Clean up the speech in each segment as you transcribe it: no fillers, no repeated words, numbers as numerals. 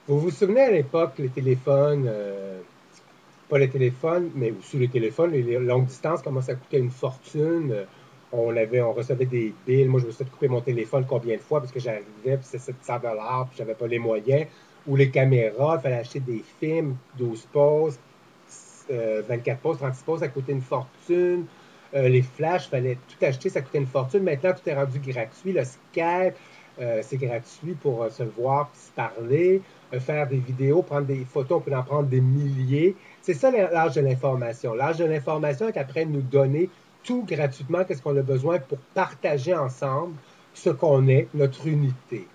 Vous vous souvenez à l'époque, les téléphones, pas les téléphones, mais aussi les téléphones, les longues distances, comment ça coûtait une fortune. On recevait des billes. Moi, je me suis fait couper mon téléphone combien de fois parce que j'arrivais, puis c'est 700 $, puis j'avais pas les moyens. Ou les caméras, il fallait acheter des films, 12 pauses, 24 pauses, 36 pauses, ça coûtait une fortune. Les flashs, il fallait tout acheter, ça coûtait une fortune. Maintenant, tout est rendu gratuit. Le Skype, c'est gratuit pour se voir, puis se parler, faire des vidéos, prendre des photos, on peut en prendre des milliers. C'est ça l'âge de l'information. L'âge de l'information est après de nous donner tout gratuitement, qu'est-ce qu'on a besoin pour partager ensemble ce qu'on est, notre unité.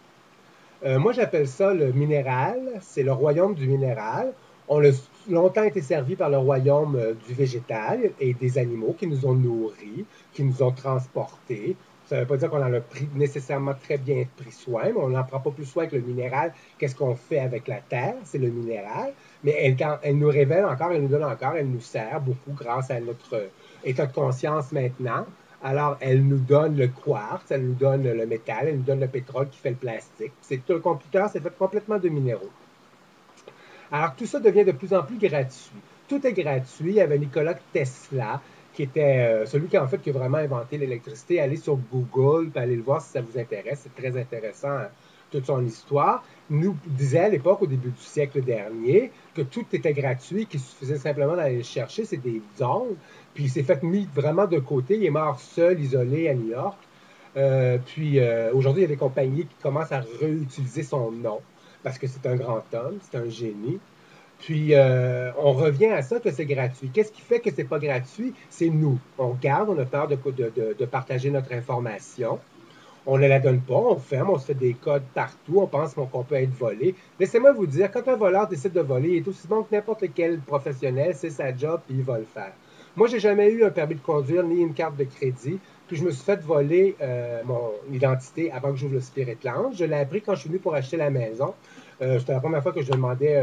Moi, j'appelle ça le minéral. C'est le royaume du minéral. On a longtemps été servi par le royaume du végétal et des animaux qui nous ont nourris, qui nous ont transportés. Ça ne veut pas dire qu'on en a pris nécessairement très bien pris soin, mais on n'en prend pas plus soin que le minéral. Qu'est-ce qu'on fait avec la terre? C'est le minéral. Mais elle nous révèle encore, elle nous donne encore, elle nous sert beaucoup grâce à notre état de conscience maintenant. Alors, elle nous donne le quartz, elle nous donne le métal, elle nous donne le pétrole qui fait le plastique. C'est tout le computer, c'est fait complètement de minéraux. Alors, tout ça devient de plus en plus gratuit. Tout est gratuit. Il y avait Nikola Tesla, qui était celui qui, en fait, qui a vraiment inventé l'électricité. Allez sur Google, puis allez le voir si ça vous intéresse. C'est très intéressant, toute son histoire. Nous disait à l'époque, au début du siècle dernier, que tout était gratuit, qu'il suffisait simplement d'aller le chercher. C'est des ondes. Puis il s'est fait mis vraiment de côté. Il est mort seul, isolé à New York. Aujourd'hui, il y a des compagnies qui commencent à réutiliser son nom parce que c'est un grand homme, c'est un génie. On revient à ça que c'est gratuit. Qu'est-ce qui fait que c'est pas gratuit? C'est nous. On regarde, on a peur de partager notre information. On ne la donne pas, on ferme, on se fait des codes partout, on pense qu'on peut être volé. Laissez-moi vous dire, quand un voleur décide de voler, il est aussi bon que n'importe quel professionnel, c'est sa job, puis il va le faire. Moi, j'ai jamais eu un permis de conduire ni une carte de crédit, puis je me suis fait voler mon identité avant que j'ouvre le Spirit Lounge. Je l'ai appris quand je suis venu pour acheter la maison. C'était la première fois que je demandais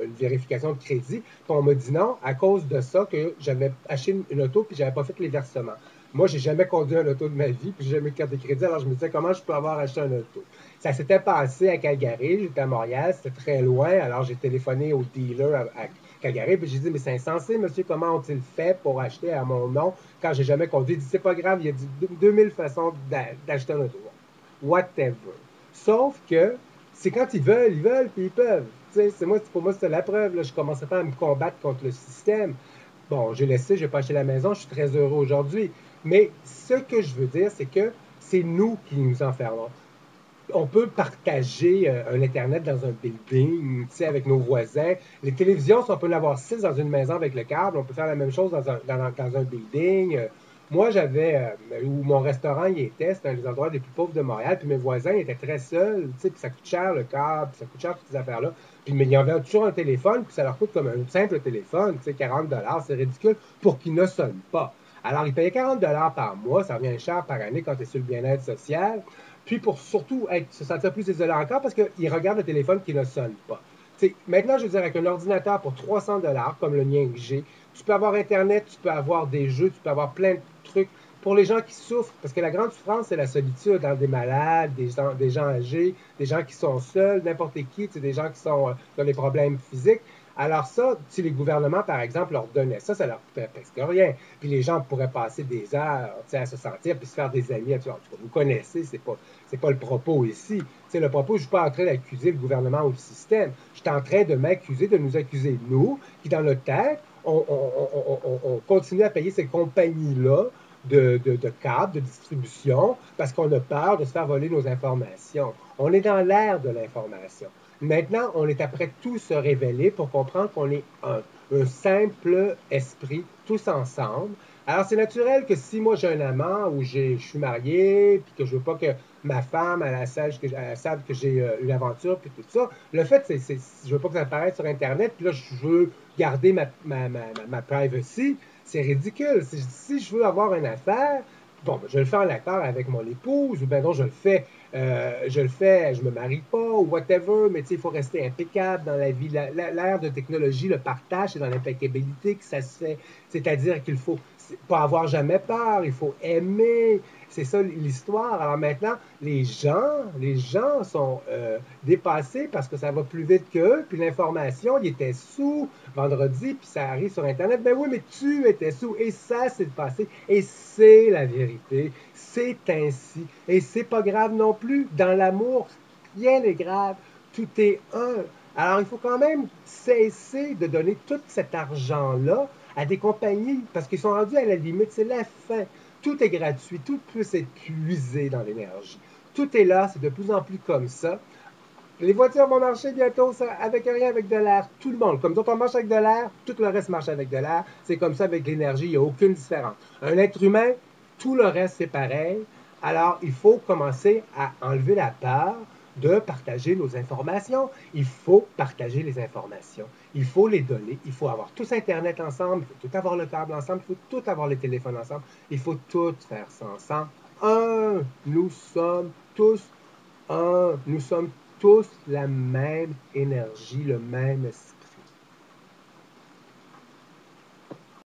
une vérification de crédit. Puis on m'a dit non, à cause de ça, que j'avais acheté une auto puis j'avais pas fait les versements. Moi, j'ai jamais conduit un auto de ma vie, puis j'ai jamais eu de carte de crédit, alors je me disais comment je peux avoir acheté un auto. Ça s'était passé à Calgary, j'étais à Montréal, c'était très loin, alors j'ai téléphoné au dealer à Calgary, puis j'ai dit, mais c'est insensé, monsieur, comment ont-ils fait pour acheter à mon nom quand j'ai jamais conduit? Il dit, c'est pas grave, il y a 2000 façons d'acheter un auto. Whatever. Sauf que c'est quand ils veulent, puis ils peuvent. Pour moi, c'était la preuve. Là. Je commençais pas à me combattre contre le système. Bon, j'ai laissé, j'ai pas acheté la maison, je suis très heureux aujourd'hui. Mais ce que je veux dire, c'est que c'est nous qui nous enfermons. On peut partager un Internet dans un building, avec nos voisins. Les télévisions, si on peut en avoir 6 dans une maison avec le câble, on peut faire la même chose dans un building. Moi, où mon restaurant il était, c'était un des endroits les plus pauvres de Montréal, puis mes voisins étaient très seuls, puis ça coûte cher le câble, puis ça coûte cher toutes ces affaires-là. Puis, mais il y avait toujours un téléphone, puis ça leur coûte comme un simple téléphone, 40 $, c'est ridicule, pour qu'ils ne sonnent pas. Alors, ils payaient 40 $ par mois, ça revient cher par année quand tu es sur le bien-être social. Puis pour surtout se sentir plus isolé encore parce qu'ils regardent le téléphone qui ne sonne pas. Maintenant, je veux dire, avec un ordinateur pour 300 $ comme le mien que j'ai, tu peux avoir Internet, tu peux avoir des jeux, tu peux avoir plein de trucs. Pour les gens qui souffrent, parce que la grande souffrance, c'est la solitude dans des malades, des gens âgés, des gens qui sont seuls, n'importe qui, des gens qui ont des problèmes physiques. Alors ça, si les gouvernements, par exemple, leur donnaient ça, ça leur coûterait presque rien. Puis les gens pourraient passer des heures à se sentir, puis se faire des amis. En tout cas, vous connaissez, c'est pas le propos ici. Le propos, je ne suis pas en train d'accuser le gouvernement ou le système. Je suis en train de m'accuser, de nous accuser, nous, qui dans notre tête, on continue à payer ces compagnies-là de câbles, de distribution, parce qu'on a peur de se faire voler nos informations. On est dans l'ère de l'information. Maintenant, on est après tout se révéler pour comprendre qu'on est un simple esprit, tous ensemble. Alors, c'est naturel que si moi j'ai un amant ou je suis marié, puis que je veux pas que ma femme, elle sache que j'ai une aventure, puis tout ça, le fait, je veux pas que ça apparaisse sur Internet, puis là, je veux garder ma privacy, c'est ridicule. Si je veux avoir une affaire, bon, ben, je le fais en accord avec mon épouse, ou bien non, je me marie pas, ou whatever, mais il faut rester impeccable dans la vie. L'ère de technologie, le partage, c'est dans l'impeccabilité que ça se fait. C'est-à-dire qu'il faut, pas avoir jamais peur, il faut aimer. C'est ça l'histoire. Alors maintenant, les gens sont dépassés parce que ça va plus vite qu'eux. Puis l'information, il était sous vendredi, puis ça arrive sur Internet. Ben oui, mais tu étais sous. Et ça, c'est le passé. Et c'est la vérité. C'est ainsi. Et c'est pas grave non plus. Dans l'amour, rien n'est grave. Tout est un. Alors, il faut quand même cesser de donner tout cet argent-là à des compagnies parce qu'ils sont rendus à la limite. C'est la fin. Tout est gratuit. Tout peut s'épuiser dans l'énergie. Tout est là. C'est de plus en plus comme ça. Les voitures vont marcher bientôt avec rien, avec de l'air. Tout le monde. Comme d'autres, on marche avec de l'air, tout le reste marche avec de l'air. C'est comme ça avec l'énergie. Il n'y a aucune différence. Un être humain, tout le reste, c'est pareil. Alors, il faut commencer à enlever la peur de partager nos informations. Il faut partager les informations. Il faut les donner. Il faut avoir tous Internet ensemble. Il faut tout avoir le câble ensemble. Il faut tout avoir le téléphone ensemble. Il faut tout faire ça ensemble. Nous sommes tous nous sommes tous la même énergie, le même esprit.